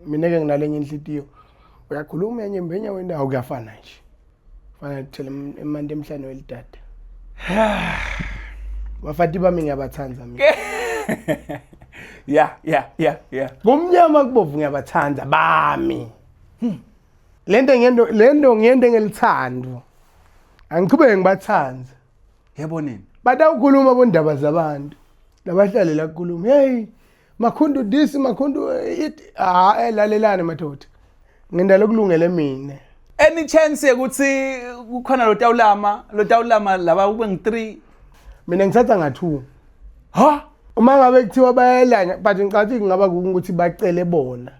Mina ke nginalenye inhlitiyo uyakhuluma enye mbenya wena awukuyafana nje fana thele emande emhlanje welidada bafati bami ngiyabathanza mina yeah kumnyama kubovu ngiyabathanza bami lento ngiyende ngelithando angiqhubeke ngibathanza yebo nini bada ukhuluma bondaba zabantu labahlalela ukukhuluma hey Makhundu this Makhundu it elalelane madoda ngindala kulungele mina any chance ukuthi kukhona lo tawulama laba ube ngi3 mina ngithatha nga2 ha uma ngabe kuthiwa bayelanya but ngicathi ngaba ukuthi bacele bona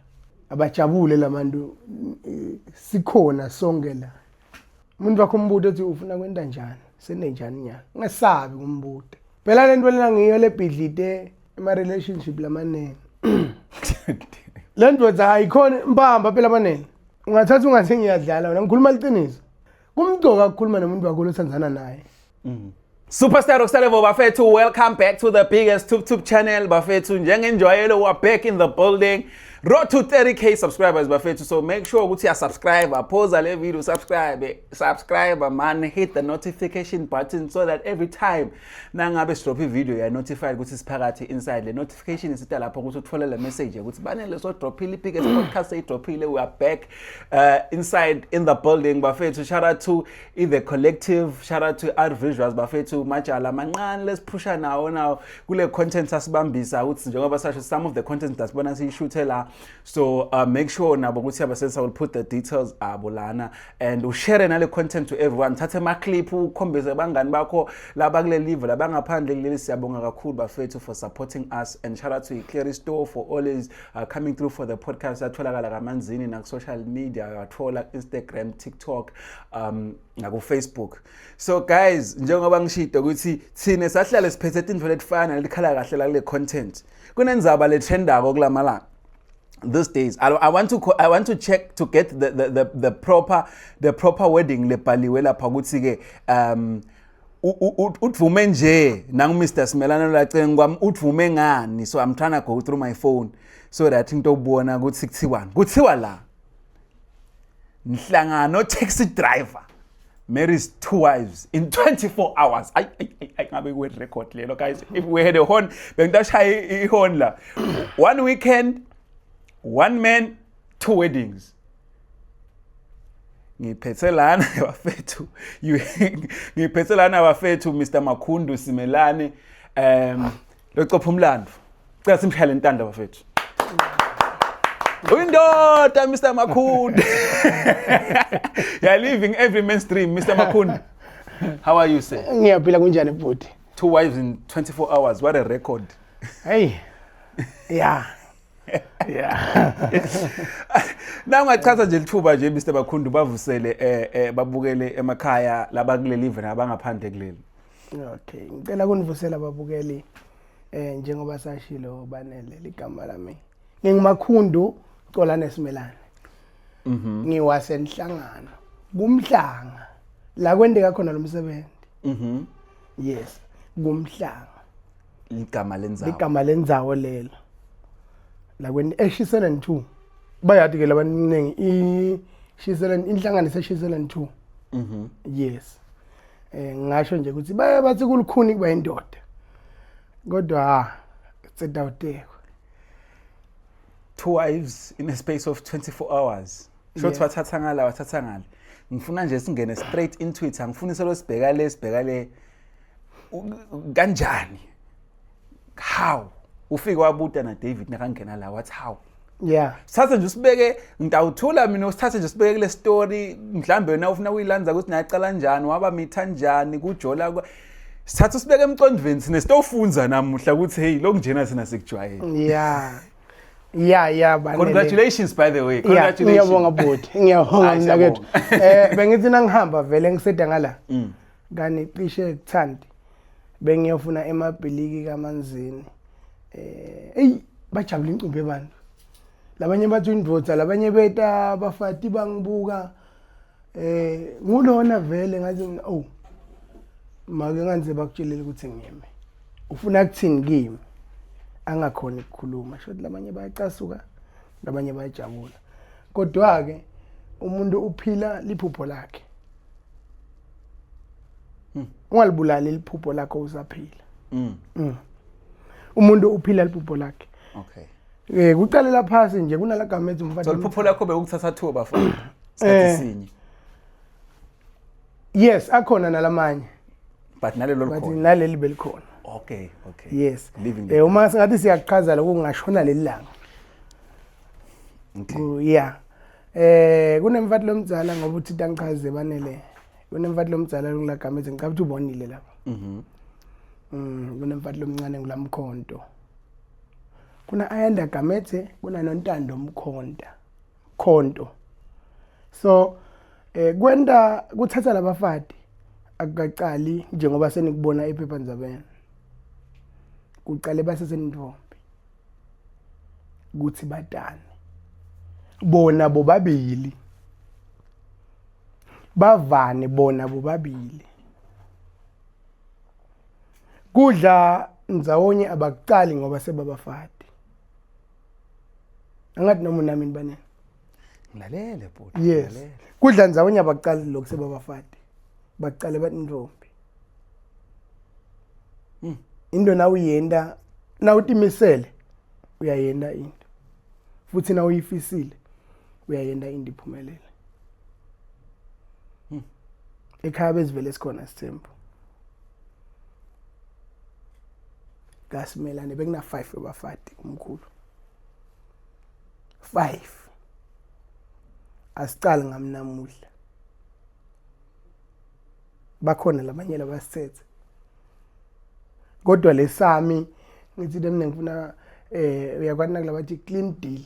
abajabule labantu sikhona sonke la umuntu wakho umbuto ethi ufuna kwenda njani senenjani nyana ngesabi kumbuto phela lento lena ngiyo lebhidlite ema relationship lamanene lento za ayikhona mbamba phela manene ungathatha ungathi ngiyadlala wena ngikhuluma liqiniso kumgcoka ukukhuluma nomuntu wakho lothandana naye Superstar Rockstar Level bafethu, welcome back to the biggest YouTube channel bafethu. Njengenjwayelo we're back in the building. Road to 30k subscribers bafethu. So make sure ukuthi ya subscribe, pause le video, subscribe man, hit the notification button so that every time nangabe drop video you are notified ukuthi siphakathi inside le notification isita lapho ukuthi uthole le message ukuthi banele so drop ile biggest podcast ay dropile. We are back inside in the building bafethu. Shout out to the collective, shout out to Art Visuals bafethu. Majala mancane let's push now kule content asibambisa ukuthi njengoba sasho some of the content dasibona siyishoothe la. So make sure nabo ukuthi abasensa will put the details abolana and ushare nale content to everyone. Thathe ama clip ukhombeze bangani bakho laba kule live labangaphandle kuleli siyabonga kakhulu bafethu for supporting us and shout out to Cleary Store for always coming through for the podcast. Atholakala kamanzini na social media athola Instagram, TikTok, naku Facebook. So guys, njengoba ngishito ukuthi thine sahlale siphethe into letifana likhala kahle la kule content. Kunenzaba le trendako kulamalanga. These days I want to check to get the proper wording lebhaliwe lapha ukuthi ke utvume nje nangu Mr Simelane lacenge kwami utvume ngani. So I'm trying to go through my phone so that ngitobona ukuthi kuthiwa la Nhlangano taxi driver marries 2 wives in 24 hours. I ngabe we record lelo guys. If we had a horn bengidashaya ihorn la. One weekend, one man, 2 weddings. Ngiphethelana bafethu. Ngiphethelana bafethu Mr Makhundu Simelane locopha umlando. Cela simshayele intanda bafethu. Uyindoda Mr Makhundu. You are living every mainstream Mr Makhundu. How are you sir? Ngiyaphila kunjani bhuti? 2 wives in 24 hours. What a record. Hey. Yeah. Na ungachaza nje lithuba nje Mr Makhundu bavusele babukele emakhaya laba kule live nabangaphandle kuleli. Okay, ngicela kunivusela babukeli njengoba sashilo banele ligama lami. NginguMakhundu Colane Simelane. Ngiwasenhlangano. Kumhlanga la kwendeka khona lo msebenzi. Yes, kumhlanga. Igama lenzawo lelo. La when Shiselen 2 bayathi ke labaningi Shiselen inhlanganiso Shiselen 2 yes ngasho nje ukuthi bathi kulukhuni kuba indoda kodwa tsedawuteko 2 wives in a space of 24 hours shothi wathatha ngala ngifuna nje singene straight into it angifuni selo sibhekale kanjani how ufike wabuta na David nakangena la what how yeah sithathe nje usibeke ngitawuthula mina usithathe nje usibeke le story mhlambe wena ufuna uyilanza ukuthi nayaqala njani waba mitha njani kujola sithathe usibeke emcondweni sine sitofunza namuhla ukuthi hey lokunjena sina sikujwayele yeah banele congratulations by the way congratulations ngiyabonga bhuti ngiyabonga mina kethu bengithi nangihamba vele ngiseda ngala kani cishe kuthandi bengiyofuna emabhiliki kamanzini bajabula incumbi abantu labanye bathi indvodza labanye beta bafati bangibuka ngulona vele ngathi make nganze bakutshelele ukuthi ngiyeme ufuna ukuthini kimi angakhona ukukhuluma shothi labanye bayacasuka labanye bayajabula kodwa ke umuntu uphila liphupho lakhe ungalibulali liphupho lakho usaphila umuntu uphila liphupho lakhe okay kuqalela phasi nje kunalagamethe umfana so liphupho lakho bekukuthatha thuba bafana isikhathi sinye yes akhona nalamanye but nalelo but likhona naleli belikhona okay yes living uma singathi siyaqhazela ukungashona lelilanga okay yeah kunemfathi lomdzala ngoba uthi tangichaze banele kunemfathi lomdzala ngilagamethe ngicabanga ukuthi ubonile lapha kunemfathi lomncane ngulamkhonto kuna ayanda gamethe kuna nontando khonto so kwenda kuthatha labafati akaqali njengoba senikubona ephephandabeni kuqale basesentombi kuthi batane bona bobabili bavane bona bobabili kudla ndzawonye abaqali ngoba sebabafati angathi noma nami nibane ngilalele bhuti yes kudla ndzawonye abaqali lokho sebabafati baqale batintombi into nawe uyenda na utimisele uyayenda into futhi na uyifisile uyayenda into iphumelele ekhaya bezivele sikhona Sithembu kaSimelane bekuna 5 abafati umkhulu 5 asicala ngamnamuhla bakhona labanye labasithethe kodwa lesami ngithi mina ngifuna uyakwazi nakubathi clean deal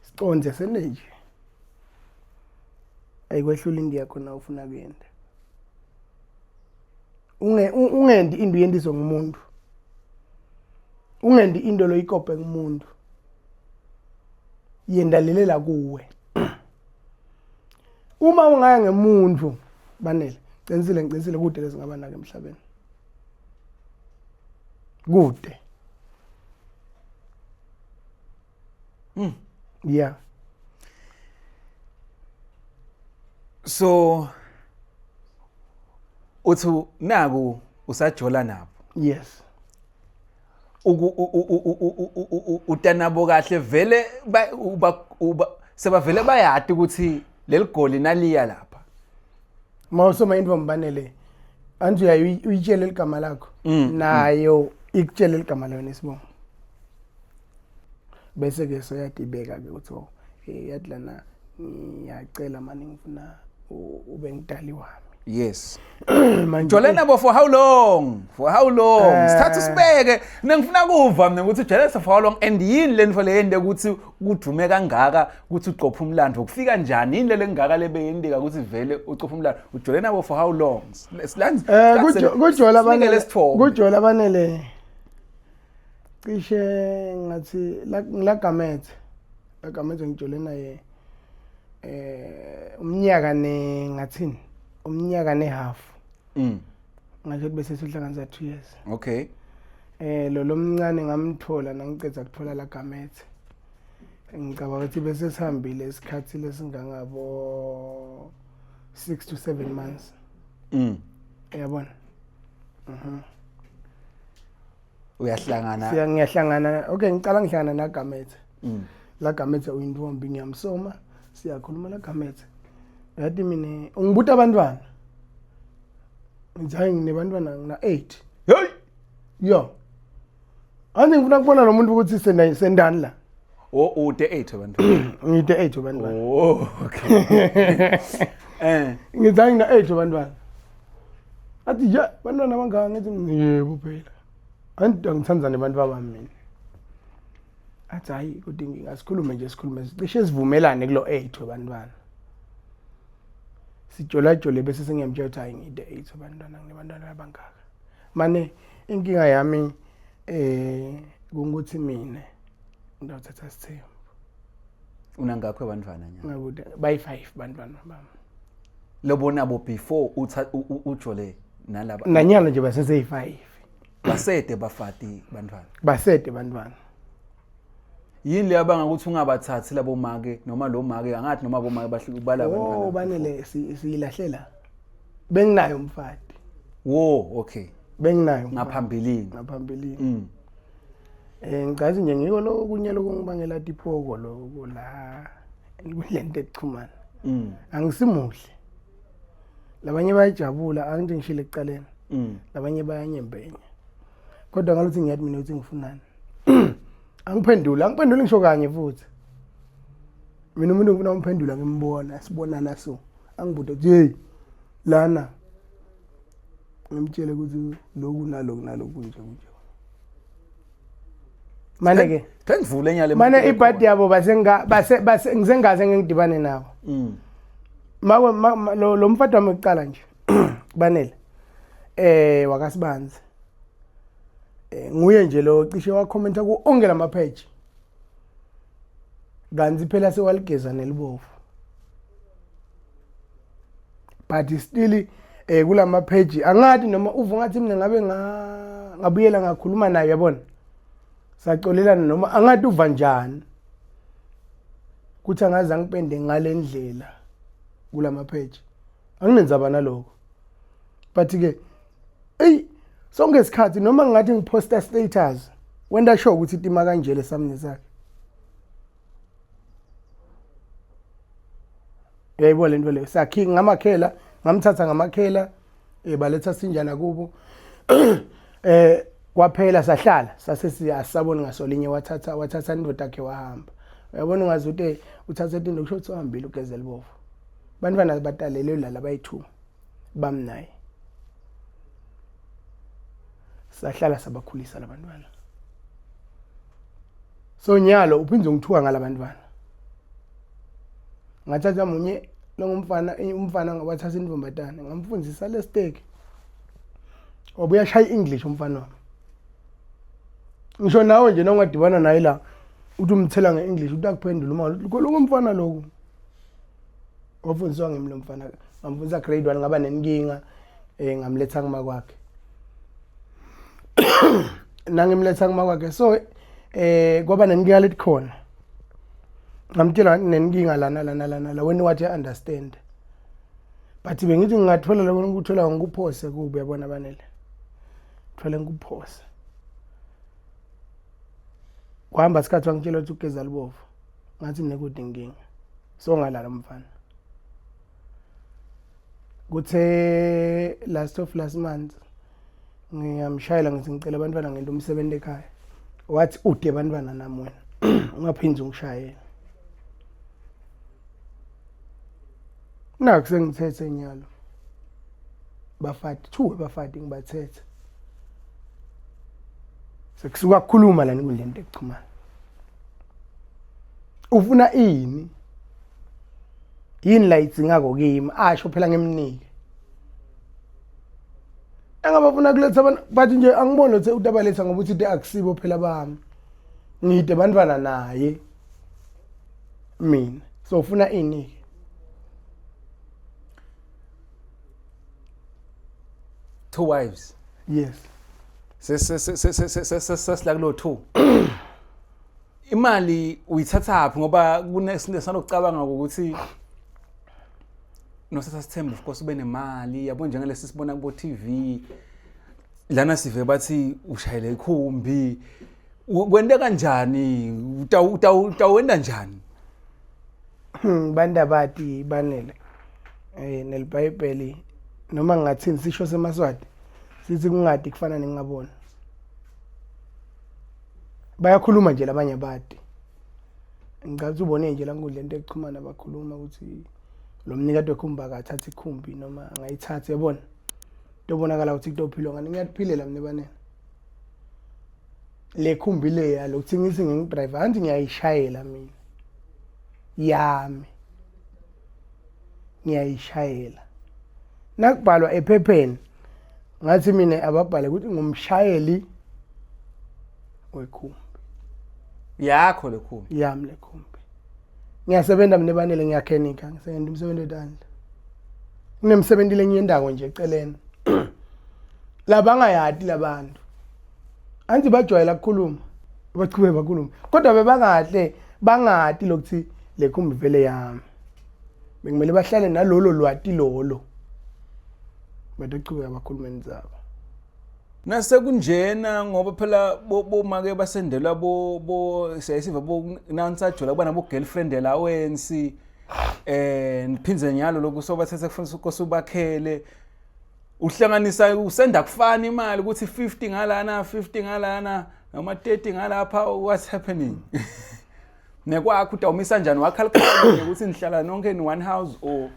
siconze seneje ayikwehlula India khona ufuna kuyenda ungendi into yendiso ngumuntu ungendi into lo ikope ngumuntu yendalelela kuwe uma ungaya ngemuntu banele qinisile kude lesingaba nake emhlabeni kude yeah so uthu naku usajola nabo yes utanabo kahle vele sebavele bayati ukuthi leligoli naliya lapha mawusoma into mbanele antu uyitshela igama lakho nayo ikutshela igama layo nesibongo bese ke soyadibeka ke uthi yathi lana ngiyacela manje ngifuna ube ngidali wami yes Jole nabo for how long start usibeke ngifuna kuva mina ukuthi Jole for how long and yini le nto leyende ukuthi kudume kangaka ukuthi uqopha umlando ukufika njani yini le ngaka lebeyendeka ukuthi vele uqopha umlando uJole nabo for how long kujola banele cishe ngathi ngilagamethe ngijole naye umnyaka ngathini umnyaka nehalf ngathi bese sihlanganisa 2 years okay lo mncane ngamthola nangiceda kuthola la gamethe ngicabanga ukuthi bese sihambile isikhathi lesingangabo 6 to 7 months uyabona uyahlangana ngiyahlangana okay ngicala ngihlangana na gamethe la gamethe uyintombi ngiyamsoma siyakhuluma la gamethe yathi mina ungibuta abantwana ngithi nginebantwana ngina 8 hey yo anje ngifuna kubona lo muntu ukuthi sendani la ude 8 abantwana ngide 8 abantwana okay ngithi ngina 8 abantwana athi ya bantwana bangaka ngithi yebo phela angithanda nabantu babami mina athi hayi kodwa ngingasikhulume nje sikhulume cishe sivumelane kulo 8 abantwana sijolajole bese sengiyamtshela ukuthi hayi ngide 8 abantwana nginebantwana abangaka mane inkinga yami kungukuthi mina ngizothatha Sithembu unangakho abantwana nyana ngabude by 5 abantwana bami lobona bo before uJole nalaba nanyalo nje basese 5 basede bafati bantwana basede bantwana yini le yabanga ukuthi ungabathathi labo make noma lo make angathi noma abo make bahlika ubala abantwana oh banele siyilahlela benginayo umfati okay benginayo ngaphambilini ngicazi nje ngiko lo kunye lokungibangela tipoko lo la kulento ekuxhumana angisimuhle labanye bayajabula angithi ngishile ekuqaleni labanye bayanyembenya kodwa ngaluthi ngiyathi mina uthi ngifunani angiphendula ngisho kanye futhi mina umuntu ufuna umphendula ngimbona sibonana so angibude uthi hey lana ngimtshele ukuthi lokhu naloku nje manje ke ngivule enyale manje ibhadi yabo base ngizengaze ngidibane nabo lo mfati wami uqala nje banele wakasibanzi nguye nje lo cishe wakhomenta ku onke lama page kanzi phela sewaligeza nelibovu but still kulama page angathi noma uva ngathi mina ngabe ngabuyela ngakhuluma naye yabona sacolelana noma angathi uva njani kuthi angaze ngipende ngale ndlela kulama page anginenzaba naloko but ke sonke isikhathi noma ngathi ngiposta status wenda show ukuthi itima kanjele samne sakhe yayibona lento le sakhi ngamakhela ngamthatha ngamakhela baletha sinjana kubo kwaphela sahlala sasesiyasabona ngasolinye wathatha indoda yakhe wahamba uyabona ungazi ukuthi uthatha into kusho ukuthi uhambile ugezela ibovu bantwana batalelwe la labayi2 bamnaye sahlala sabakhulisa labantwana so nyalo uphinze ngithuka ngalabantwana ngathatha munye umfana ngabathatha indvombatana ngamfundzisa le stake wabuya shaya English umfana wami ngisho nawe nje nongadibana naye la uthi umthela ngeEnglish utakuphendula uma lo umfana lokho wafundiswa ngimlo mfana ngamfundisa grade 1 ngaba nenkinga ngamletha kuma kwakhe nangimletha kuma kwakhe so kwaba nenkinga letikhona ngamtshela nenkinga lana when what I understand but bengithi ngingathola lokho ngikuthola ngikuphose kubi yabona banele thola ngikuphose kwahamba isikhathi wangitshela ukuthi ugeza libovu ngathi mina kude inkinga so ngalala mfana kuthe last month ngiyamshayela ngithi ngicela abantwana ngento umsebenzi ekhaya wathi ude abantwana nami wena ungaphindze ungishayela naku sengithethe nyalo bafati 2 bafati ngibathethe sekusuka ukukhuluma la kulento ekuxhumana ufuna yini la itsingako kimi asho phela ngemnike angabafuna kuletha abantu bathi nje angibona ukuthi utabaletha ngoba uthi akusibo phela bami ngide abantwana naye mina so ufuna yini 2 wives yes sesilaklo 2 imali uyithatha phi ngoba kunesanokucabanga ukuthi nosatha sithemba of course ube nemali yabo njengalesi sibona ku TV lana sive bathi ushayele ikhumbi wende kanjani utawenda njani banda bathi banele nelBhayibheli noma ngathini sisho semaswati sithi kungadi kufana nengabona bayakhuluma nje labanye abadi ngicathi ubone nje la ngudlento ekuxhumana bakhuluma ukuthi lo mnikade wekhumba akathatha ikhumbi noma angayithatha yabona dobonakala ukuthi kutophilo ngani ngiyaphilela mina banene le khumbi le yalo kuthi ngisi ngidriver anti ngiyayishayela mina yami ngiyayishayela nakubhalwa ephepheni ngathi mina ababhale ukuthi ngumshayeli wekhumbi yakho lekhumbi yami lekhumbi ngiyasebenza mina banele ngiyakhenika ngisebenza umsebenzi wetandla nginemsebenzi lenyendako nje eceleni labangayadi labantu anti bajwayela ukukhuluma bachube bakhuluma kodwa bebangahle bangati lokuthi le khumbi vele yami bekumele bahlale nalolo lwati lolo bachube abakhulumeni zabo nasekunjena ngoba phela bomake basendelwa bo siyasiva bo nansajula kuba nabo girlfriend allowance niphinze nyalo lokusoba sethe kufanele ukusubakhele uhlanganisa usenda kufana imali ukuthi 50 ngalana 50 ngalana noma 30 ngalapha what's happening nekwakho utawumisa kanjani wakhalculate ukuthi nihlala nonke in one house or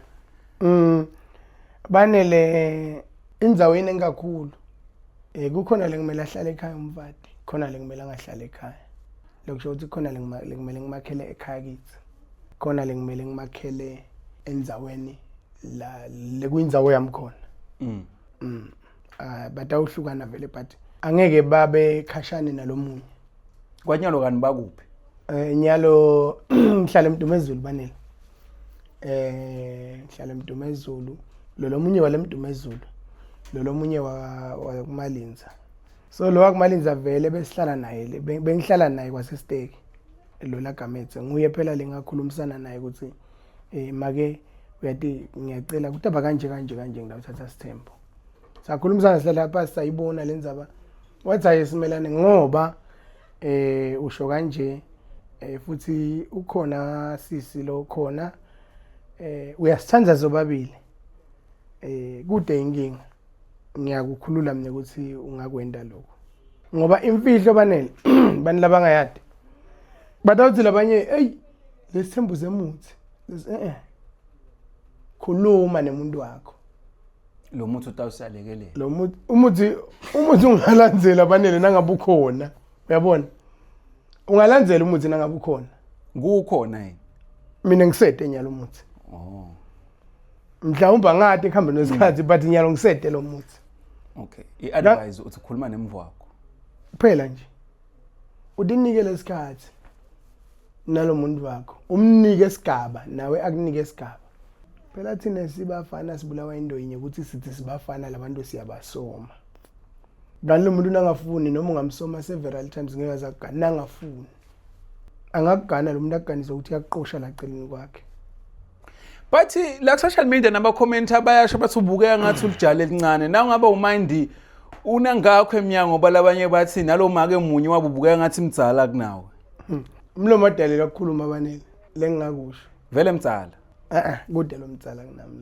banele indzaweni engakhulu kukhona lekumele ahlale ekhaya umvati khona lekumele angahlala ekhaya lokusho ukuthi khona lekumele ngimakhele ekhaya kithi khona lekumele ngimakhele endzaweni la lekuyindzawo yami khona batawuhlukana vele but angeke babe khashane nalomunye kwanyalo kani bakuphi nyalo ngihlala eMdumezulu banele ngihlala eMdumezulu lo munye wale eMdumezulu lo munye wa kumalinza so lo wakumalinza vele besihlala naye bengihlala naye kwaseSteki lo la Gamethe nguye phela lengakhulumisana naye ukuthi make uyathi ngiyacela kutaba kanje ngidawuthatha Sithembu sakhulumisana sihlala lapha sayibona lenzaba wathi ayisimelane ngoba usho kanje futhi ukhona sisi lo khona uyasithanda zobabili kude inkinga ngiyakukhulula mina ukuthi ungakwenda lokho ngoba imfihlo banele bani labangayadi badawuthi labanye hey lesithembu zemuthi khuluma nemuntu wakho lo muthi utawusalekelele lo umuthi ungalandzela banele nangabe ukhona uyabona ungalandzela umuthi nangabe ukhona kukhona yini mina ngisete nyalo umuthi mhlawumbe ngade ekhamba nesikhathi but nyalo ngisete lo muthi okay iadvise uthi khuluma nemvu wakho phela nje udinikele isikhathi nalo muntu wakho umnike isigaba nawe akunike isigaba phela thina sibafana sibulawa indoyinye ukuthi sithi sibafana labantu siyabasoma ngalo muntu nangafuni noma ungamsoma several times ngeke azakugana nangafuni angakugana lo muntu akuganisa ukuthi uyaqosha la celeni kwakhe but la social media naba comment abayasho bathi ubukeka ngathi ulijale elincane na ungabe umind unangakho eminyango balabanye bathi nalomake emunye wabubukeka ngathi imdzala kunawe umlomo adalela ukukhuluma abanele lengingakusho vele mdzala kude lo mdzala kunami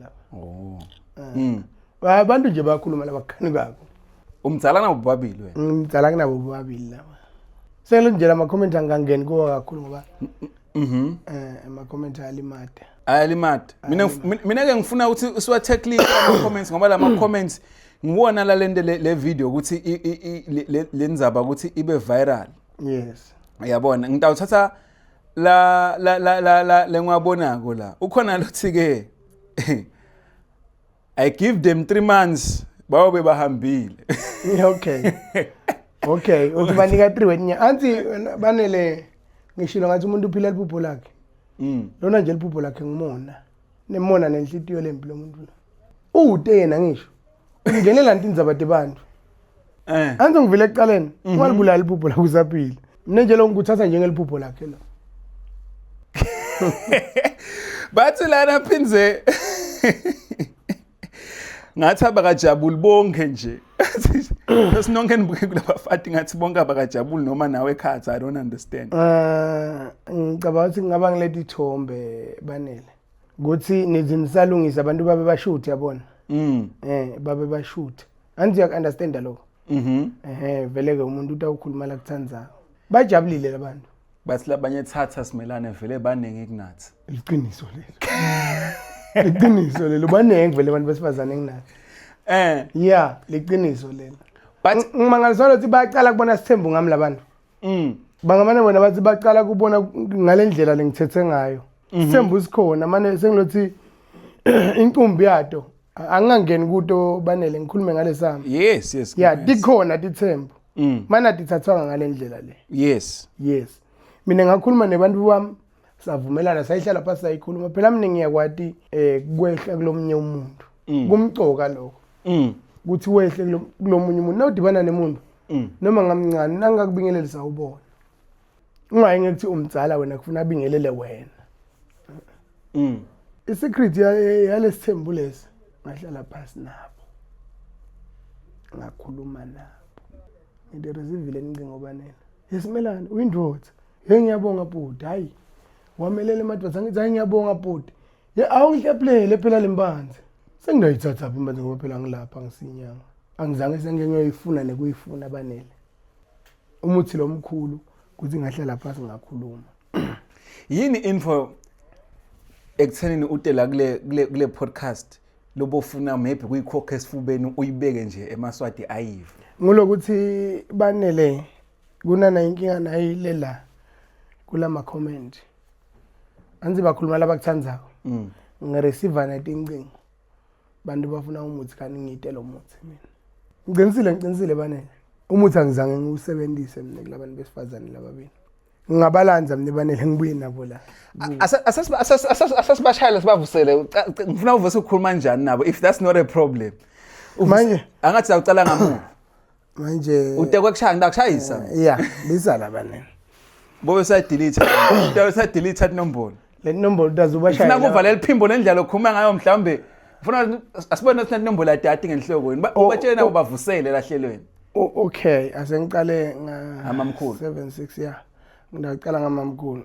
lapha abantu nje bakhuluma labakhani kwakho umdzala nabo bobabili wena umdzala kunabo bobabili laba sele nje ama comment angangeni kuwa kakhulu ngoba ama comment alimata mina ke ngifuna ukuthi usiwa tackle ama comments ngoba lama comments ngibona la lende le video ukuthi lenzaba ukuthi ibe viral yes uyabona ngitawuthatha la lengwabonako la ukhona lothi ke I give them 3 months bawe bahambile okay uzibanika 3 wetnya anti banele ngishilo ngathi umuntu uphila iphupho lakhe lona nje iphupho lakhe ngimona nemona nenhlitiyo lempilo umuntu la ude yena ngisho ungenela indzaba debantu anze ngivile ekuqaleni ungalibulala iphupho lakhe usaphila mina nje lo ngikuthatha njengeliphupho lakhe la bathi lana phinze ngathi abakajabuli bonke nje sesinonke nibuke kulabafati ngathi bonke abakajabuli noma nawe ekhatha I don't understand ngicabanga ukuthi ngaba ngilethe ithombe banele ukuthi nizinisalungisa abantu babe bashoot yabona babe bashoot anti yak understand lokho vele ke umuntu utawukhuluma la kuthandzako bajabulile labantu bathi labanye thatha simelane vele banenge kunathi iqiniso lelo banenge vele abantu besifazane enginathi yeah liqiniso lelo but ngimangaliswa ukuthi bayaqala kubona Sithembu ngami labantu bangamane bona bathi baqala kubona ngalendlela lengithethe ngayo Sithembu sikhona manje sengilothi inkumbi yato angangeni kuto banele ngikhulume ngalesami yes yeah dikhona Dithembu mana dithathwa ngalendlela le yes mina ngakhuluma nebantu bami savumelana sayihlala phansi sayikhuluma phela mina ngiyakwati kwehla kulomunye umuntu kumcoka lokho ukuthi wehle kulomunye umuntu nawudibana nemuntu noma ngamncane nangakubingelelisa ubona ungayi ngekuthi umdzala wena kufuna abingelele wena. Isecret yalesithembu lesi ngahlala phansi nabo. Ngakhuluma nabo. Ngiresivile nincingo banene. Yesimelana uyindvodza. Ngiyabonga bhuti. Hayi. Wamelele emadvodza ngithi hayi ngiyabonga bhuti. Awungihlephulele phela lembanzi. Sengiyayithatha apha imbanzi ngoba phela ngilapha ngisinyanga. Angizange sengiyoyifuna nekuyifuna banele. Umuthi lo mkhulu kuthi ngahlala phansi ngakhuluma. Yini info ekuthenini utela kule podcast lobofuna maybe kuyikhokha esifubeni uyibeke nje emaswati ayive. Ngulokuthi banele kunana inkinga nayilela kulama comment. Anzi bakhuluma labakuthandzako. Ngireceive netincingo. Bantu bafuna umuthi kanti ngiyite lo muthi mina. Ngiqinisile banele. Umuthi angizange ngiwusebenzise mina kulabantu besifazane lababili. Ngingabalanza mina banele ngibuye nabo la. Asasibashayela sibavusele ngifuna uvuse ukukhuluma kanjani nabo if that's not a problem. Manje angathi awucala ngamu. Manje utekwe kushaya ngikushayisa. Yeah, lisa la banele. Bobe delete inombolo. Le nombolo utazubashayela. Ufuna kuvala liphimbo nendlela okhuluma ngayo mhlambe. Ufuna asibone ukuthi inombolo yadati ngenhloko yini. Ubatshele nabo bavusele lahlelweni. Okay, asengicale amamkhulu 76 yeah. Ngicala ngamamkhulu.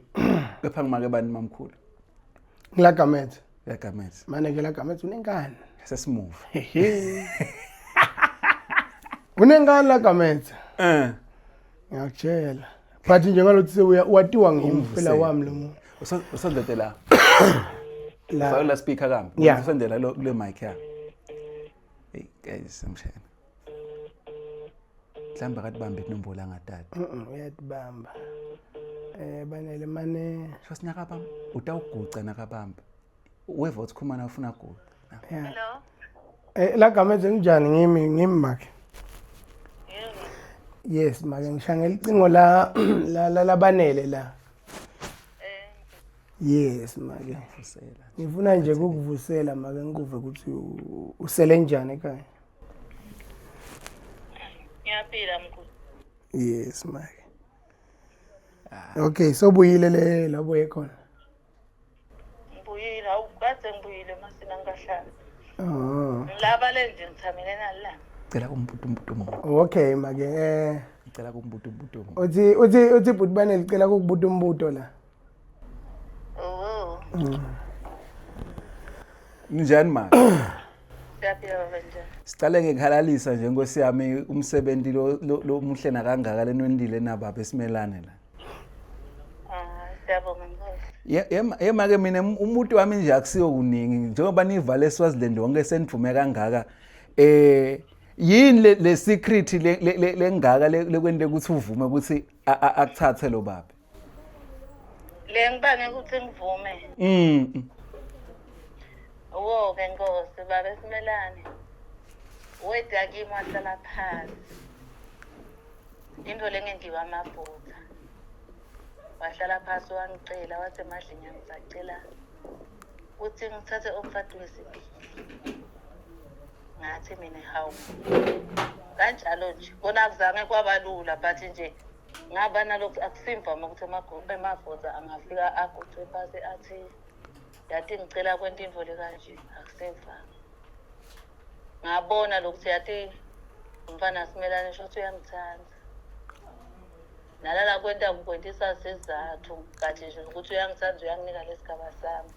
Kepha ngimake bani mamkhulu. Ngilagamet. Yagamet. Manje ngilagamet unenkani. Sesimove. Unenkani lagamet. Ngiyakutshela. But njengalokuthi watiwa ngimi phela wami lo muntu. Usondela. La. Fayela speaker kambi. Usondela lo kule mic ya. Hey guys, amshayela. Mhlamba kathi bamba inombolo angatata. Uyatibamba. Banele mane. Shosinyaka bamba. Utawuguca nakabamba. Weva uthi khumana ufuna guca. Hello. La gamethe njani ngimi make. Yes, make ngishangela icingo la banele la. Yes, make. Vusela. Ngifuna nje ukuvusela make ngikuve ukuthi usele njani ekhaya. Ngiyaphila mkhulu. Yes, make. Okay, so buyile labo ekhona. Ngibuyile, awukade ngibuyile masina ngahlala. Oh. Le nje ngithamele nala. Cela umbuto. Okay, make Ngicela kumbuto. uthi bhuti banele cela ukubuta umbuto la. Oh. Njani ma? Siyaphila banje. Sicale ngekhalalisa nje Nkosi yami umsebenzi lo muhle nakangaka lenwendile nababa esimelane la. Siyabonga Nkosi. Yema ke mina umuntu wami nje akusiyo kuningi njengoba nivale eSwaziland wonke senivume kangaka yini le secret lengaka lekwende ukuthi uvume ukuthi akuthathe lo baba. Le ngibange ukuthi ngivume. Wo ke Nkosi baba esimelane. Wethu akimi wahlala phansi. Into lengengiwa amaphutha. Wahlala phansi wangicela wathi emadlini ngisacela uthi ngithathe umfati wesibili. Ngathi mina hawu. Kanjalo nje kona kuzange kwabalula but nje ngaba nalokho akusimvama ukuthi emaphutha angafika aguqe phansi athi yathi ngicela kwento into le kanje akusimvama. Ngabona lokuthi yathi umfana simelane shothi uyangithanda. Nalala kwenta kukwentisa sizathu kathi nje ukuthi uyangithanda uyanginika lesigaba sami.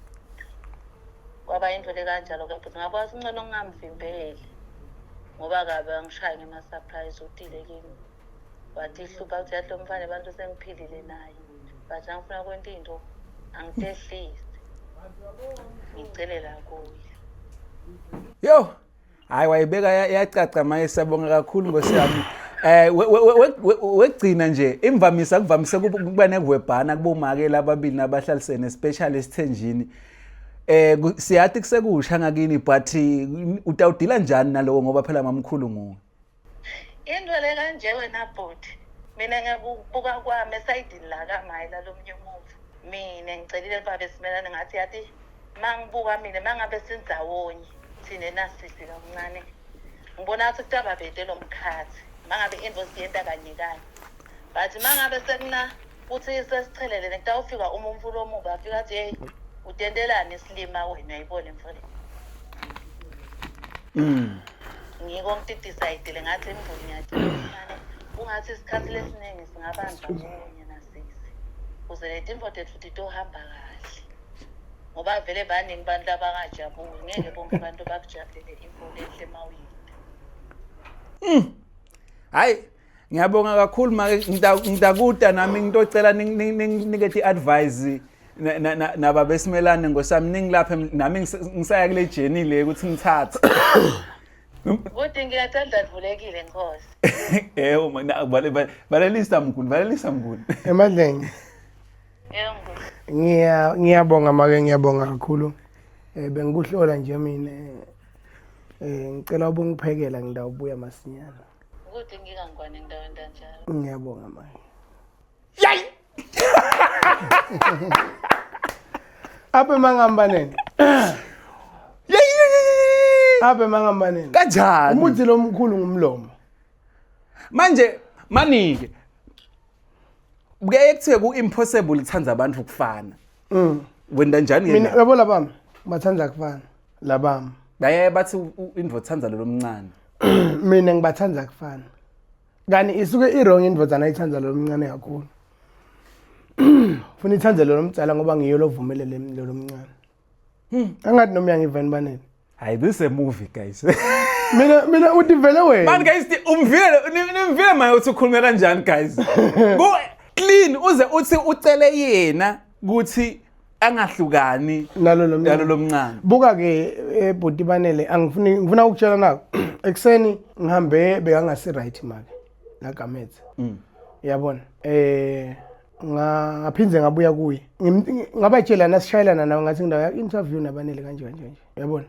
Kwaba into le kanjalo ke futhi ngaba singcono ngingamvimbeli. Ngoba kabe angishaye ngema surprise utile kimi. Wathi ihlupa ukuthi yathi lo mfana abantu sengiphilile naye. Bathi angifuna kwenta into angitehlise. Ngicelela kuye. Yo, hayi wayibeka yacaca maye sabonga kakhulu Nkosi yami. Wegcina nje imvamisa kuvamise kuba nekubhana kubomake lababili nabahlalisene especially esithenjini. Siyathi kusekusha ngakini but utawudila njani nalowo ngoba phela mamkhulu nguwe. Into le kanje wena bhuti. Mina ngiyabuka kwami esayidini la kaMayila lomnye umuntu. Mina ngicelile baba esimelane ngathi yathi mangibuka mina mangabe sindawonye thine nasisi kancane. Ngibona ukuthi kutaba bede lo mkhathi. Mangabe into siyenta kanye kanye. Bathi mangabe sekuna uthi sesichelele nekutawufika umfula omubi afika athi hey utendelani isilima wena uyayibona mfana ngiko ngidecide ngathi imvuni yathina ungathi isikhathi lesiningi singabanjwa kunye nasisi kuze leti info tethu titohamba kahle ngoba vele baningi abantu abangajabuli ngeke bonke abantu bakujabulele info lehle mawuyinde hayi ngiyabonga kakhulu manje ngidakuda nami ngitocela nikete advice naba besimelane ngosami ningilapha nami ngisaya kule journey le ukuthi ngithathe Uthi ngiyathanda advulekile Nkosi. Yebo mina balelisa mkhulu. Emadlenge. Yebo. Ngiyabonga make ngiyabonga kakhulu. Bengikuhlola nje mina ngicela ubungiphekela ngidawubuya masinyana. Ukuthi ngingangwane endaweni kanjalo. Ngiyabonga make. Yay! Aphe mangambanene. Aphe mangambanene. Kanjani? Umuthi lo mkhulu ngumlomo. Manje manike. Kuyaye kuthiwe ku impossible ithanza abantu ukufana. Wenda njani mina yabo labami bathanza kufana labami. Bayaye bathi indvo thanza lo mncane. Mina ngibathanza kufana. Kani isuke iwrong indvodana ithanza lo mncane kakhulu. Funa ithanze lo mtsala ngoba ngiyo lovumelele lo mncane. Angathi noma uyangiveni banene. Hayi this is a movie guys. Mina uthi vele wena. Man guys nimvile manje uthi ukhuluma kanjani guys. Go clean uze uthi ucele yena ukuthi angahlukani nalo lo mncane. Buka ke ebhoti banele ngifuna ukutshela nako. Ekseni ngihambe bekangasi right make. Lagamethe. Uyabona? Ngaphinze ngabuya kuye. Ngabatshela nasishayelana nawo ngathi ngidawo interview nabanele kanje. Uyabona?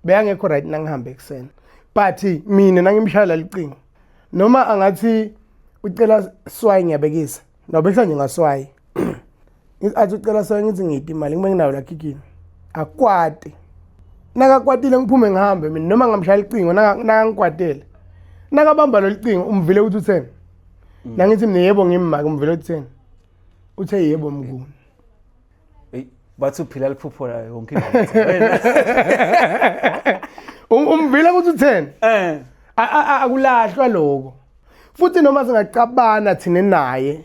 Beyangekho right nangihambe ekseni. But mina nangimshayela licingo. Noma angathi ucela swayi ngiyabekisa. Nobekisa nje ngaswayi. Athi ucela swayi ngithi ngiyita imali ngibe nginayo la kikini. Akwati. Nakakwatile ngiphume ngihambe mina noma ngamshayela licingo nangikwatele. Nakabamba lo licingo umvile uthi utheni. Nangithi mina yebo ngimaka umvile utheni. Uthe yebo mnguni. Bathi uphila liphupho la yonke into. Wena. Umvile ukuthi utheni? Akulahlwa lokho. Futhi noma singacabana thina naye.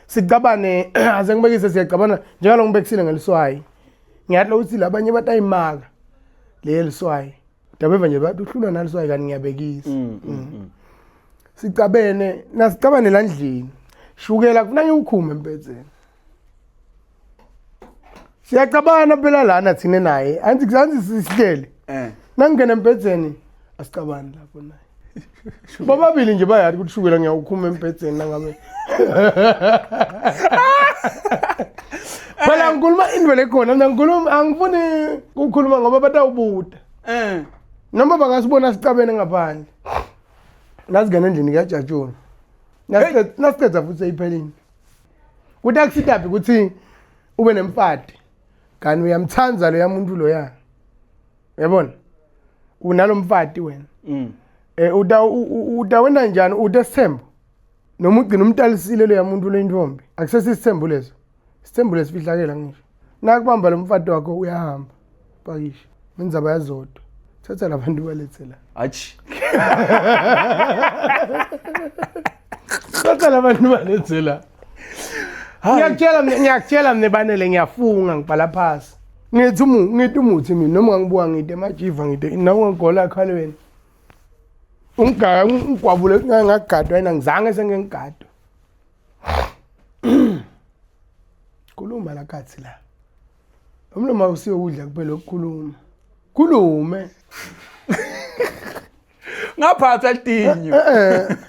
Sicabane aze ngibekise siyacabana njalo ngibekisile ngeliswayi. Ngiyathi lo uthi labanye batayimaka. Le liswayi. Dabeva nje bathi uhlula naliswayi kani ngiyabekisa. Sicabene nasicabane la ndlini. Shukela kufuna ngikukhume empezeni. Siyacabana phela lana thina naye. Anti kuzansi sihlele. Nangena empezeni asicabani lapho naye. Bobabili nje bayathi ukuthi shukela ngiyawukhuma empezeni nangabe. Phela ngikhuluma indwe lekhona mina ngikhuluma angifuni ukukhuluma ngoba batawubuda. Noma bangasibona sicabene ngaphandle. Nasingena endlini kaJajoni. Nasiceda futhi ayiphelini. Kuthi akusitaphi ukuthi ube nemfati. Kani uyamthanza lo yamuntu lo ya. Uyabona? Unalo mfati wena. Udawena njani udesithembo? Noma ugcina umtalisile lo yamuntu lo intombi. Akusesisithembo leso. Isithembo lesifihlakela ngisho. Nakubamba lo mfati wakho uyahamba. Pakisha. Menza bayazodwa. Thatha labantu balethela. Achi. Thatha labantu balethela. Ngiyakutshela mina banele ngiyafunga ngibhala phasi. Ngithi umuthi mina noma ngibuka ngide emajiva ngide nawo ngigola khalweni. Ungigwabule ngagadwa yena ngizange sengengigadwa. Khuluma la kathi la. Umlomo usiyokudla kuphela ukukhuluma. Khulume. Ngaphatha lidinyo.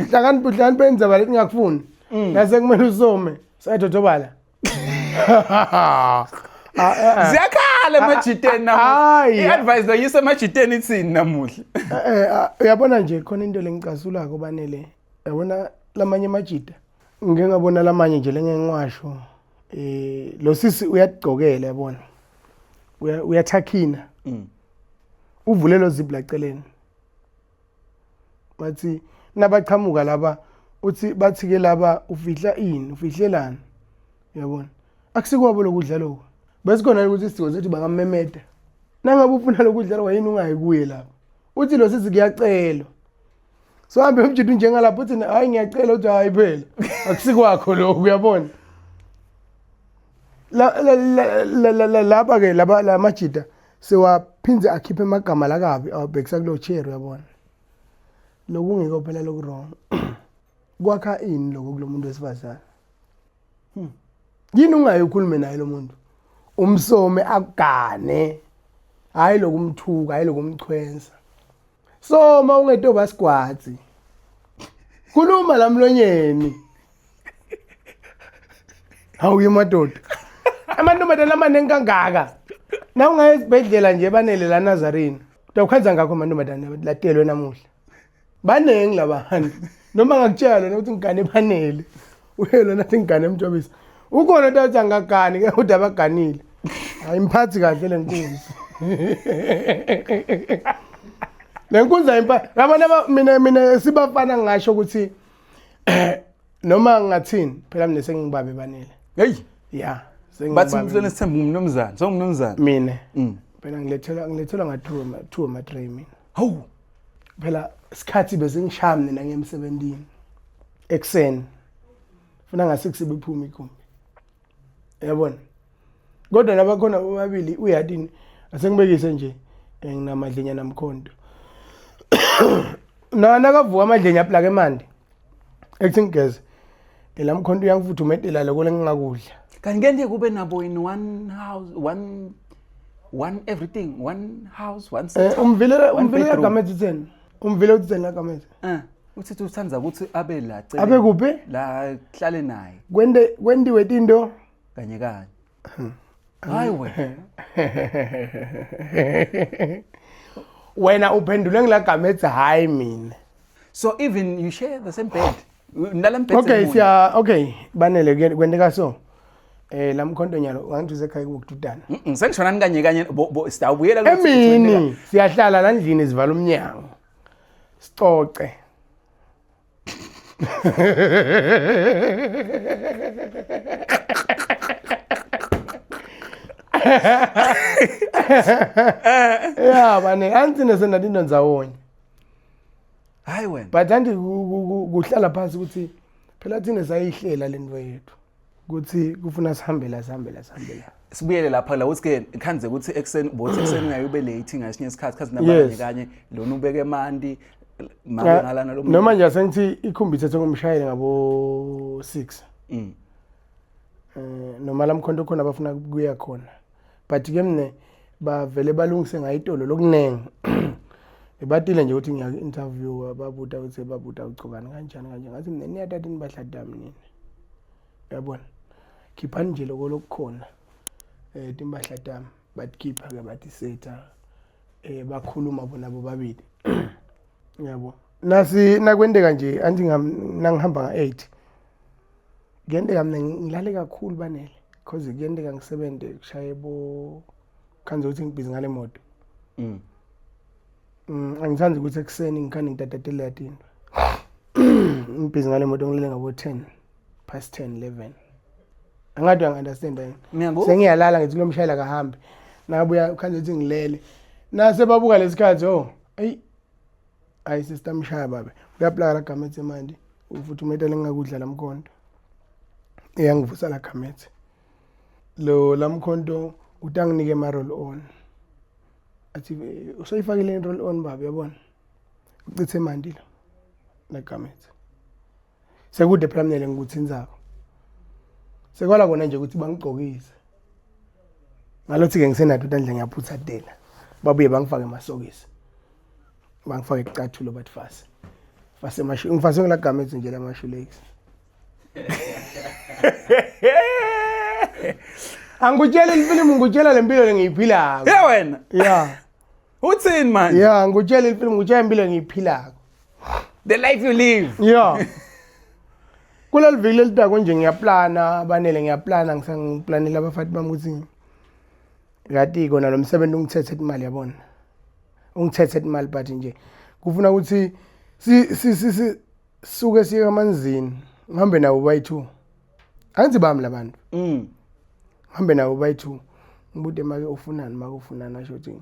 Hlakani benza balethi ngakufuni. Nase kumele usome. Sayidodobala. Ziyakhala emajiteni namuhla. I-advice yise emajiteni ithini namuhla. Uyabona nje khona into lengicasulako banele. Yabona lamanye amajita. Ngeke ngabona lamanye nje lengengiwasho. Lo sisi uyagqokela yabona. Uyathakhina. Uvule lo zibla eceleni. Bathi nabachamuka laba uthi bathi ke laba ufihla ini ufihlelana uyabona akusikwabo lokudla lokho bese khona ukuthi isidingo sethi bangamemeda nangabe ufuna lokudla wayini ungayi kuye lapho uthi lo sizi kuyacela so hambe umjidi njengalapho uthi hayi ngiyacela uthi hayi phela akusikwakho lokho uyabona laba ke laba la majida sewaphinze akhiphe amagama lakabi awabhekisa kulo chair uyabona lokungekho phela loku wrong kwakha ini lokho kulomuntu wesifazana yini ungayi ukhulume naye lo muntu umsome akugane hayi lokumthuka hayi lokumchwenza so mawungetoba sigwatsi khuluma lamlonyeni awuye madoda amantombazana amaningi kangaka na ungaye esibhedlela nje banele la Nazarene utawukhanza ngakho amantombazana latelwe namuhla banengi labantu noma ngakutshela ukuthi ngigane banele uyelo nathi ngigane emjobisa ukhona tathi angagani ke uthi abaganile hayi imphathi kahle lenkunzi lenkunzi imphathi mina sibafana ngisho ukuthi noma ngathini phela mina sengibabe banele hey yeah bathi ngifuna sithemba umnomzana so umnomzana mina phela ngilethelwa nga2 ama3 mina hawu phela isikhathi bese ngishaya mina ngemsebenzini ekseni funa nga6 bephuma ikhumbi yabona kodwa nabakhona bobabili uyadini asengibekise nje nginamadlenya namkhonto nakavuka amadlenya aplaka emandi ekungeze elamkhonto uyangifutha umedela lokho lengingakudla kanti ngende kube nabo in one house one everything one house one umvile lagamethe theni umvile utheni lagamethe uthi uthanza ukuthi abe la abe kuphi la hlale naye kwendiwe into kanye hayi wena uphendule ngilagamethe hayi mina so even you share the same bed nala mbed okay banele kwendeka so lamkhonto nyalo ngangithuze ekhaya kubukududana sengishona kanye sitawubuyela emini siyahlala la ndlini sivala umnyango sicoce yeah bane antsine sendathi into ndzawonye hayi wena but anti kuhlala phansi ukuthi phela thina sayihlela lento yethu ukuthi kufuna sihambela sibuyele lapha la uthi ke khanze ukuthi ekseni bothi ekseni ngayube late ngasinye isikhathi kazi nabanye kanye lona ubeke emanti mangalana lo noma nje sengithi ikhombithe ngomshayeli ngabo 6 noma lamkhonto khona abafuna kuya khona but ke mine bavele balungise ngayitolo lokunenge ebatile nje ukuthi ngiya interview babuta ukuthi babuta ucokana kanjani ngathi mina niyathatha inibahla nini yabona khiphani nje lokho lokukhona timbahla tami batkhipha ke bathi setha bakhuluma bona bobabili yabo nasi nakwendeka nje anti ngihamba nga8 ngiyendeka mina ngilale kakhulu banele because ngiyendeka ngisebenze kushaye bo khanze ukuthi ngibhizi ngale moto angithandi ukuthi ekseni ngikhani ngitatatele yatinto ngibhizi ngale moto ngilele ngabo 10 past 10 11 angathi uyangunderstand yini sengiyalala ngithi kulomshayela kahambe nabuya khanze ukuthi ngilele nase babuka lesikhathi ayi sister mshaya babe uyaplaka la gamethe manje ufuthi umedela ngingakudla lamkhonto eyangivusa la gamethe lo lamkhonto utanginike ma roll on athi usoyifakile roll on baba yabona ucithe mandi la gamethe sekude phela mina ngikuthi inzako sekwala kona nje ukuthi bangigqokise ngalothi ke ngisenathi utandla ngiyaphutha dela babuye bangifake emasokisi bangifake icathulo bathi fase mashu ngifase ngila gamethe nje la mashu legs angutshela ifilimu ngutshela lempilo lengiyiphilako yeah wena yeah uthini man yeah ngutshela ifilimu ngutshela impilo engiyiphilako the life you live yeah kuleli viki lelitako nje ngiyaplana banele ngiyaplana ngisangiplanela abafathi bami ukuthi ngati kona lo msebenzi ungithethe imali yabona ungithethe imali but nje kufuna ukuthi suke siye kamanzini ngihambe nawo bayi2 angithi bami labantu ngihambe nawo bayi2 ngibude make ufunani make ufunani asho ukuthi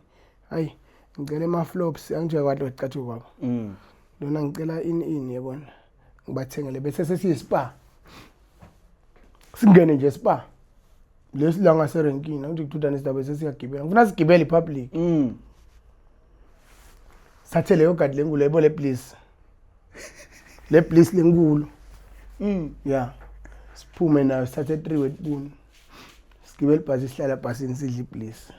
hayi ngicela ama flops angijwa kwathi wacathu baba lona ngicela in yabona ngibathengele bese sesiyi spa singene nje spa lesilanga serenkini ukuthi kuthudana isidaba sesiyagibela ngifuna sigibele ipublic sathe leyo gadi lenkulu yebo le please lenkulu yeah siphume nayo sathe 3 wetbuni sigibele ibhasi sihlala bhasini sidle please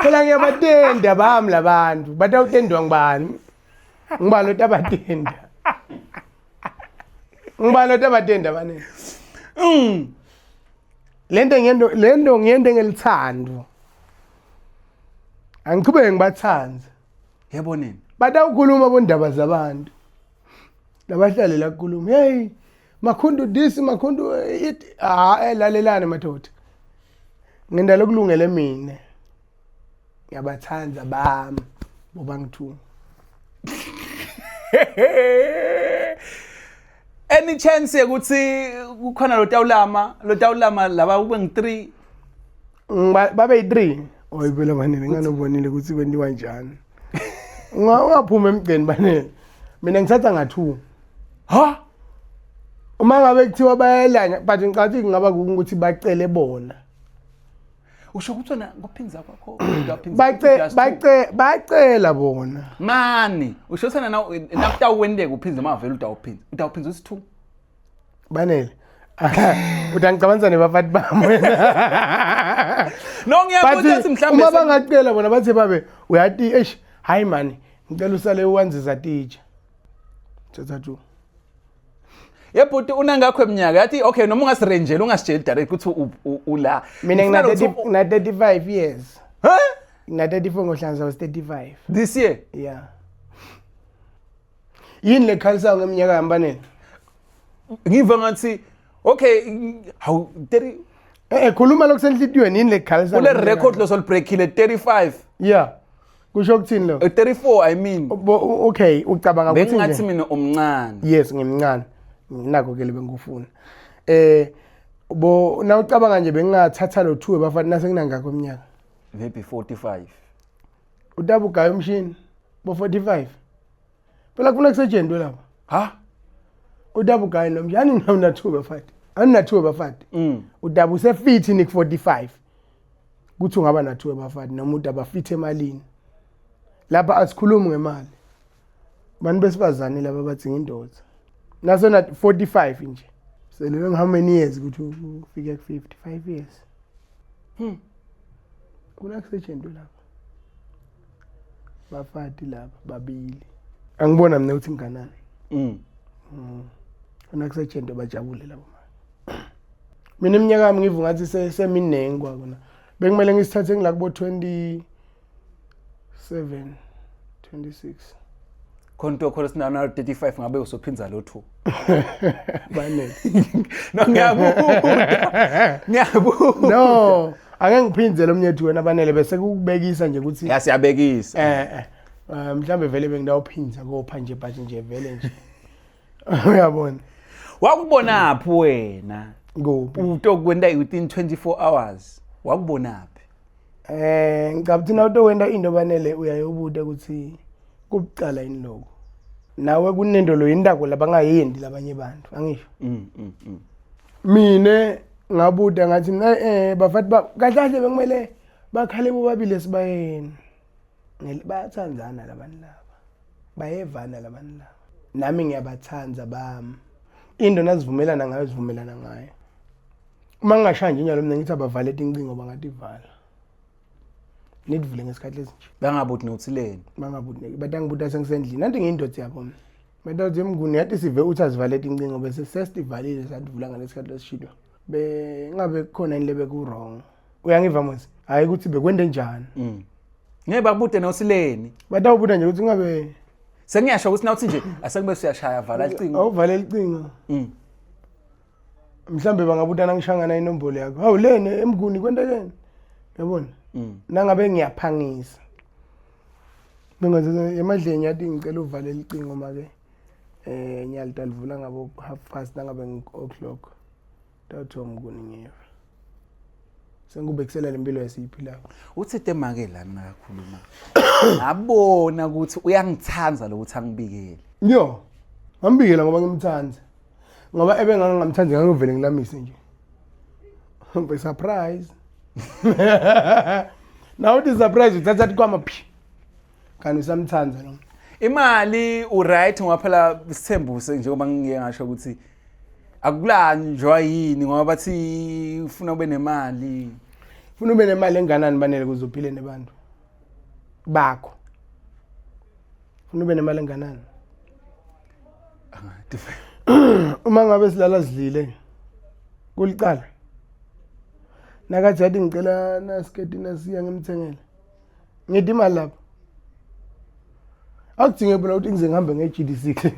phela ngiyabatenda bami labantu batawutendwa ngibani ngibalo tabatenda bane lento ngiyende ngelithando angiqhubeke ngibathanze yebo nini batawukhuluma bondaba zabantu labahlale la kukhuluma hey makhundu this makhundu it lalelane madoda ngenda lokulungele mina ngiyabathanza bami boba ngithu any chance ukuthi kukhona lo tawulama laba kube ngi3 babe yi3 oyiphela banene nganobonile ukuthi kwenziwa njani ungaphuma emgceni banene mina ngithatha nga2 ha uma ngabe kuthiwa bayelanya but ngicathi ngaba ukuthi bacele bona usho ukuthi wena ngophinza kwakho bacela bona mani usho sana nakuta wendeke uphinza mavela utawuphinza usi2 banele utangicabanza nebafathi bami no ngiyabuthi mhlambe uma bangacela bona bathi babe uyati hayi mani ngicela usale uwanzisa teacher thatha yebhuti unangakho eminyaka yathi okay noma ungasirenjela ungasitsheli direct ukuthi ula mina ngina 35 years ngina 34 ngohlanza was 35 this year yeah yini le khalisa ngeminyaka yambaneni ngiva ngathi okay how 30 khuluma lokusenhlitiyweni yini le khalisa ule record lo sol breakile 35 yeah kusho ukuthini lo 34 I mean okay ucabanga ukuthi bengathi mina umncane yes ngimncane nginako ke lebengufuna bo na ucabanga nje bengathatha lo 2 bafana nase nginangakho eminyaka maybe 45 udabu gayo umshini bo 45 phela kufuna kusetshenzwe lapha ha udabu gayo lo mshini ngina 2 bafati anina 2 bafati udabu usefit ni 45 kuthi ungaba na 2 bafati noma udaba fit emalini lapha asikhulumi ngemali bani besifazane laba bathi ngindoda naso na 45 nje selele how many years ukuthi ufike ku 55 years kuna kusetshenzwe lapha bafati lapha babili angibona mina ukuthi nganani kuna kusetshenzwe bajabule labo mina iminyaka yami ngivu ngathi seminengi kwakona bengimele ngisithathe ngila kubo 27 26 konto khona sinana 35 ngabe usophinza lo 2 banele no ngiyabuda no ake ngiphinze lo mnyethu wena banele bese kukubekisa nje ukuthi yasiyabekisa mhlambe vele bengidawuphinza kopha nje but nje vele nje uyabona wakubonaphi wena ngophi utokwenda within 24 hours wakubonaphi ngicabthi na utowenda into banele uyayobuda ukuthi kubucala yini lokho nawe kunendo lo yindako labangayendi labanye abantu angisho mine ngabuda ngathi bafati kahle bengimele bakhale bobabili sibayeni bayathandzana labantu laba bayevana labantu laba nami ngiyabathanza bami into nazivumelana ngayo zivumelana ngayo uma ngashanje njalo mina ngithi abavale incingo bangathi vala nidivule ngesikhathi esinje bangabuthi nothileni bangabuthi batangibuta sengisendlini nanti ngiyindoda yabo mina badathi emnguni yathi sive uthi azivale incingo bese sesivalile sadivula ngalesikhathi lesishilo bengabe khona ini lebe ku wrong uyangiva manje hayi ukuthi bekwende njani ngeke babude nothileni batawubuta nje ukuthi ngabe sengiyasho ukuthi nawuthi nje asekube siyashaya vala icingo awuvale icingo mhlambe bangabutana ngishangana inombolo yakho hawu lene emnguni kwendekeni yabona nangabe ngiyaphangisa bengaze emadleni yathi ngicela uvale icingo make Nyalita livula ngabo 1:30 nangabe ngi-o'clock tathoma kuningiwe sengubekisela lempilo yasiphilayo uthi temake la nakakhuluma ngabona ukuthi uyangithanza lokuthi angibikele yo ngambikela ngoba ngimthanda ngoba ebengangamthandi ngangivele ngilamise nje be surprise now the surprise uthatha kwama phi kanti usamthanda lo imali uright ngoba phela isithembuse njengoba ngiye ngasho ukuthi akulanjwa yini ngoba bathi ufuna ube nemali ufuna ube nemali enganani banele kuzophile nebantu bakho ufuna ube nemali enganani uma ngabe silala sidlile kulicala nakathi yathi ngicela nasiketi nasiya ngimthengele ngithi imali lapho akudinge phela ukuthi ngize ngihambe nge-GD6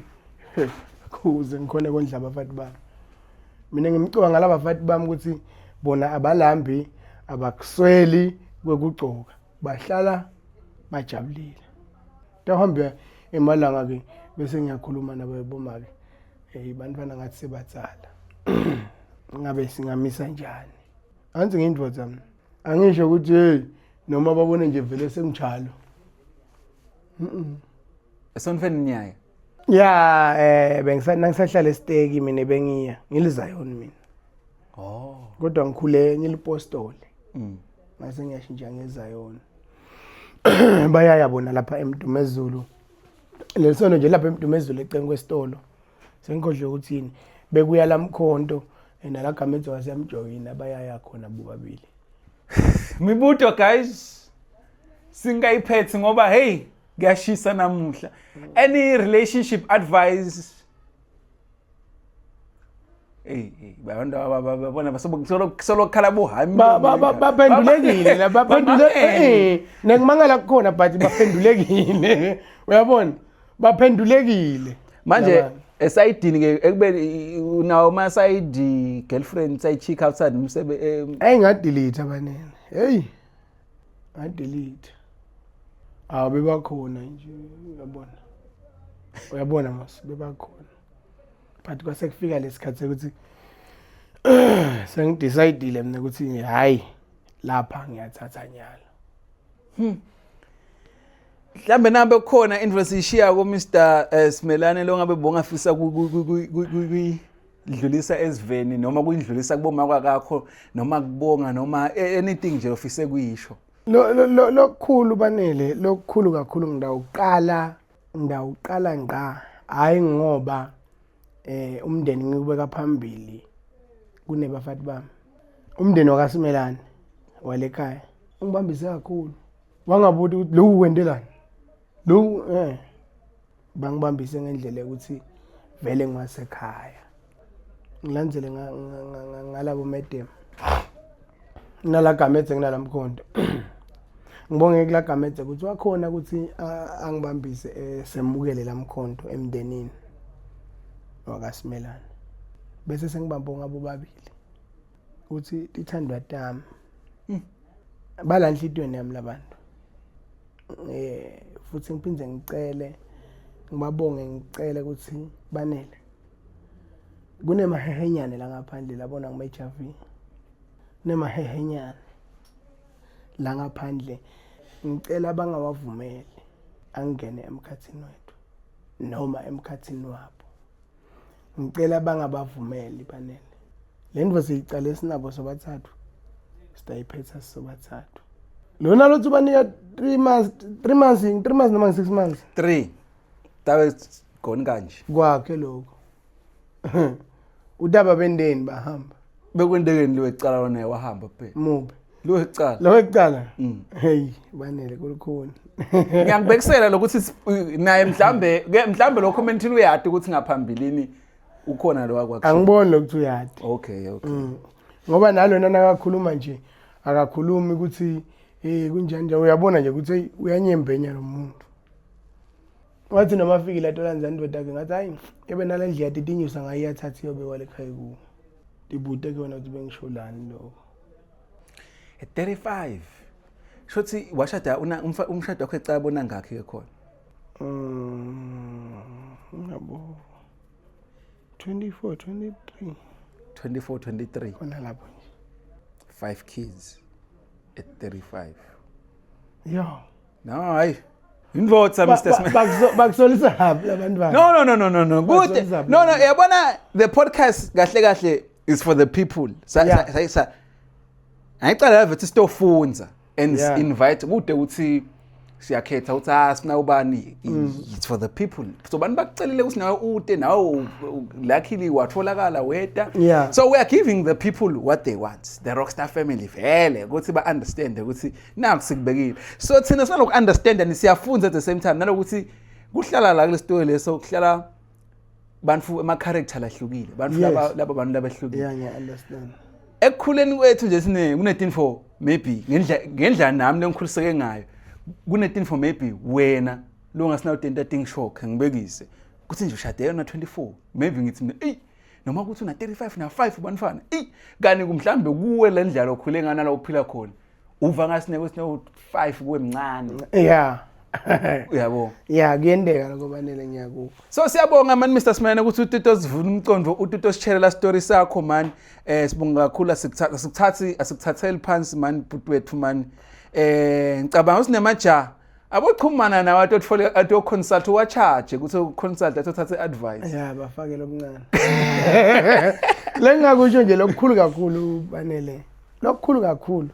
kuze ngikhona kondla abafati bami mina ngimcoka ngalaba bafati bami ukuthi bona abalambi abakusweli kwekugcoka bahlala bajabulile tahambe emalanga ke bese ngiyakhuluma nabo bomake bantwana ngathi sebatsala ngabe singamisa njani anzi ngindvodza mina angisho ukuthi hey noma babone nje vele sengjalo esonfeni nyaya ya bengisahlala esteki mina bengiya ngilizayona mina kodwa ngikhule ngilipostoli mase ngiyashintsha ngezayona bayaya bona lapha eMdumezulu lesono nje lapha eMdumezulu ecenga kwesitolo sengikodle ukuthini bekuya lamkhonto nalagametho wasiyamjoyina bayaya khona bobabili mibuto guys singayiphethe ngoba hey ngiyashisa namuhla any relationship advice babantu babona basobokhala bohami baphendulekile la baphendule nekumangala kukhona but baphendulekile uyabona baphendulekile manje esayidini ke ekube unawo ma side girlfriend say chick outside umsebe ngadelete abanene hey ngadelete bebakhona nje uyabona mas bebakhona but kwase kufika lesikhathi ukuthi sengidecidile mina ukuthi hayi lapha ngiyathatha nyalo mhlambe nambe khona into esishiya ko Mr Simelane lo ngabe bongafisa kudlulisa eziveni noma kuyidlulisa kuboma kwakho noma kubonga noma anything nje ofise kuyisho lokukhulu banele lokukhulu kakhulu ngidawuqala ngqa hayi ngoba umndeni ngikubeka phambili kunebafati bami umndeni wakaSimelane walekhaya ungibambise kakhulu wangabuthi ukuthi lo wendelani lo bangibambise ngendlela ukuthi vele ngiwasekhaya ngilandzele ngalabo madam nalagamethe nginalamkhonto ngibonge kulagamethe ukuthi wakhona ukuthi angibambise sembukele lamkhonto emndenini wakaSimelane bese sengibambo ngabo babili uthi ithandwa tami bala enhlitweni yami labantu futhi ngiphinze ngicele ngibabonge ngicele ukuthi banele kunemahehenyane la ngaphandle labona ngime-HIV kunemahehenyane la ngaphandle ngicela bangawavumeli angene emkhathini wethu noma emkhathini wabo ngicela bangabavumeli banele le ndvo siyicale sinabo sobathathu sitayiphetha sobathathu lona lothi banika 3 months noma 6 months 3 tabe gone kanje kwakhe lokho udaba bendeni bahamba bekwendekeni lwecala lona wahamba phela mubi lwecala hey banele kulukhona ngiyangibekisela lokuthi naye mhlambe lo commentini uyadi ukuthi ngaphambilini ukhona lo wakwakho angiboni lokuthi uyadi okay ngoba nalona nakakhuluma nje akakhulumi ukuthi kunjani nje uyabona nje ukuthi uyanyembenya lo muntu wathi noma afikile atola nzani ndoda ke ngathi hayi ebe nalendlela yathi tinyusa ngayiyathatha yobe wale ekhaya ku dibude ke wena uthi bengisholani lo 35 shothi washada umshado wakho ecabona ngakhe ke khona yabo 24 23 23 khona lapho nje 5 kids at 35 yo no hayi indvodza Mr. Smith bakusolisa hapi labantu bakhe no good no yabona the podcast kahle is for the people ayicala lavethi sitofunza and invite kude uthi siyakhetha uthi sina ubani it's for the people so bani bakucelile ukuthi nawe ute nawe luckily watholakala weta so we are giving the people what they want the Rockstar family vele ukuthi ba understand ukuthi naku sikubekile so thina sina loku understand and siyafunza at the same time nalokuthi kuhlala la kule story leso kuhlala bantu ama character lahlukile bantu laba bantu labahlukile yeah understand ekukhuleni kwethu nje sine kunetinfo maybe ngendla nami lengikhuliseke ngayo kunetinfo maybe wena lo ngasina utentating shock ngibekise kuthi nje ushade na 24 maybe ngithi mina noma kuthi una 35 na 5 banifana kani kumhlambe kuwe le ndlela okhule ngana la uphila khona uva ngasine kwesine 5 kuwe mncane uyabo kuyendeka lokubanele ngiyakufa so siyabonga man Mr. Smene ukuthi uTito sivuna umcondo uTito sitshelela story sakho man sibonga kakhulu asikuthatheli phansi man bhuti wethu man ngicabanga usinemaja abochumana nawe ato consult wa charge ukuthi consult athathe advice bafake lokuncane lengakusho nje lokukhulu kakhulu banele lokukhulu kakhulu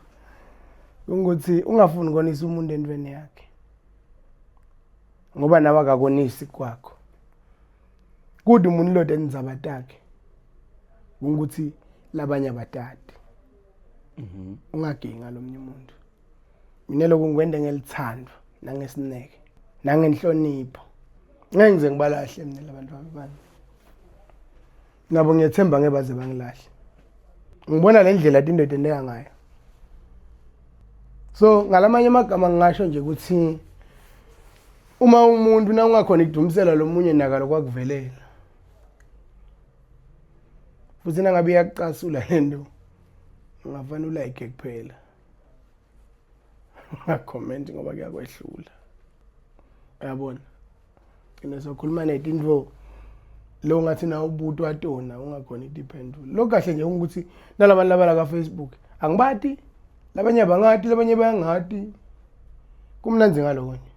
ukuthi ungafuni konisa umuntu entweni yakhe ngoba nawe akakonisi kwakho kude umuntu lo denzabatakhe ukuthi labanye abatati ungaginga lomnye umuntu mina lokho ngikwende ngelithando nangesineke nangenhlonipho ngenze ngibalahle mina labantu abanye nabo ngiyethemba ngebaze bangilahle ngibona le ndlela indoda endeka ngayo so ngalamanye amagama ngisho nje ukuthi uma umuntu na ungakhona ikudumisela lo munye nakalo kwakuvelela futhi nangabe iyacasula lento ungafana ulike kuphela comment ngoba kuyakwehlula uyabona kina sokhuluma netinto lo ngathi na ubuthi watona ungakhona idependula lo kahle nje ukuthi nalabantu labala ka Facebook angibati labanye abangati labanye bayangati kumnanzi ngaloko nje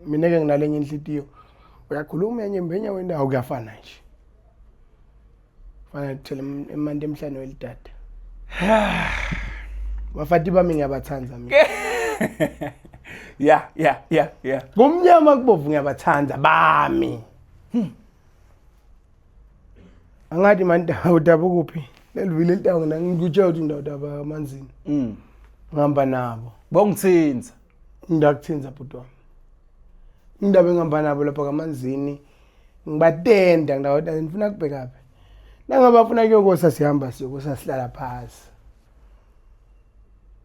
mina ke nginalenye inhlitiyo uyakhuluma yenyembenya wena awukuyafana nje fana thele emande emhlane welidada bafati bami ngiyabathanza mina yeah ngomnyama kubovu ngiyabathanza bami angathi manje udaba kuphi lelivile litawo ngikutshela ukuthi ndawudaba amanzini ngihamba nabo bongithinza ngakuthinza bhuti wami indaba engihamba nabo lapha kamanzini ngibatenda ngidawuda ngifuna kubheka phi nangaba ufuna kuyokosa sihamba siyokosa sihlala phansi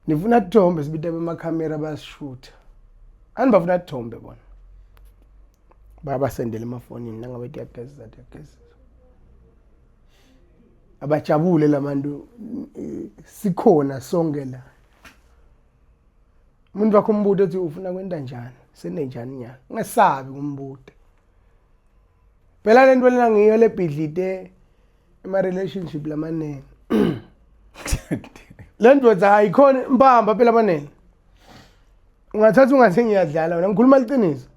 nifuna Thombe sibita bemakhamera basishoot anibafuna Thombe bona baba sendele emafonini nangabe tiyageza abajabule labantu sikhona sonke la umuntu wakho umbuto ethi ufuna kwenda njani senenjani nyana ungesabi kumbuto phela lento lena ngiyo lebhidlite ema relationship lamanene lento za ikhona mbamba phela abanene ungathatha ungathi ngiyadlala wena ngikhuluma liqiniso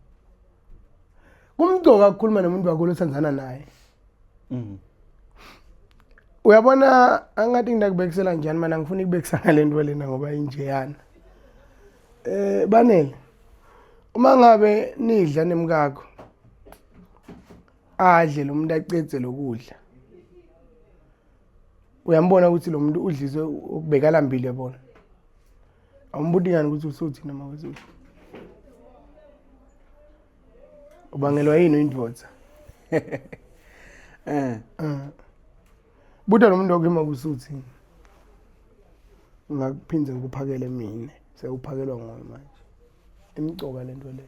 kumgcoka ukukhuluma nomuntu wakho lothandana naye uyabona angathi ngidakubekisela njani mana ngifuna ukubekisa ngalento lena ngoba injeyana banele uma ngabe nidla nemkakho adle lo muntu acedze lokudla uyambona ukuthi lo muntu udlizwe ukubekala mbili yabona awumbuthi ngani ukuthi usuthi noma wezuthi ubangelwa yini indvodza buta lo muntu okuma kusuthi ngakuphinze ngikuphakele mina sewuphakelwa ngowe manje imcoka lento le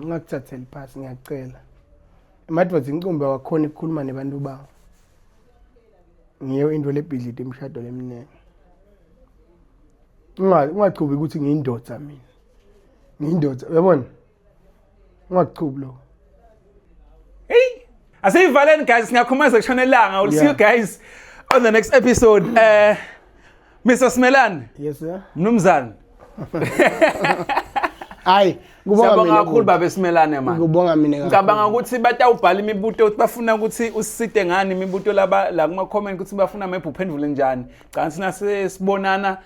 ungakuthatheli phasi ngiyacela emadvodza incumbi wakhona ukukhuluma nebantu bawo ngiyo into lebhidlite emshado lemnene ungachubi ukuthi ngiyindodza mina Ngiyindoda uyabona ungachubi lo Hey, asiyivaleni guys, ngiyakhumeza kushona elanga. We'll see you guys on the next episode. Mr. Smelane. yes sir Mnumzane. hayi Siyabonga kakhulu baba Smelane man. ngibonga mina Ngicabanga ukuthi batawubhala imibuto ukuthi bafuna ukuthi usiside ngani imibuto la kuma comment ukuthi bafuna maybe uphendule njani. Cha sina sibonana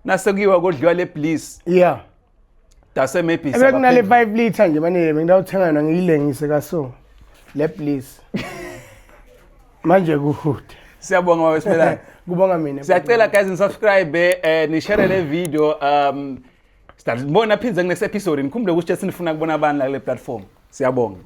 nasekuyiwa kodliwa le bliss. yeah Dase maybe ebekunale 5 liter nje manele ngidawuthenga yona ngiyilengise kaso le please manje kuhude siyabonga baba Smelane. kubonga mina Siyacela guys nisubscribe ni share le video start bona phinze next episode nikhumbule ukuthi sinifuna kubona abantu la kule platform. Siyabonga.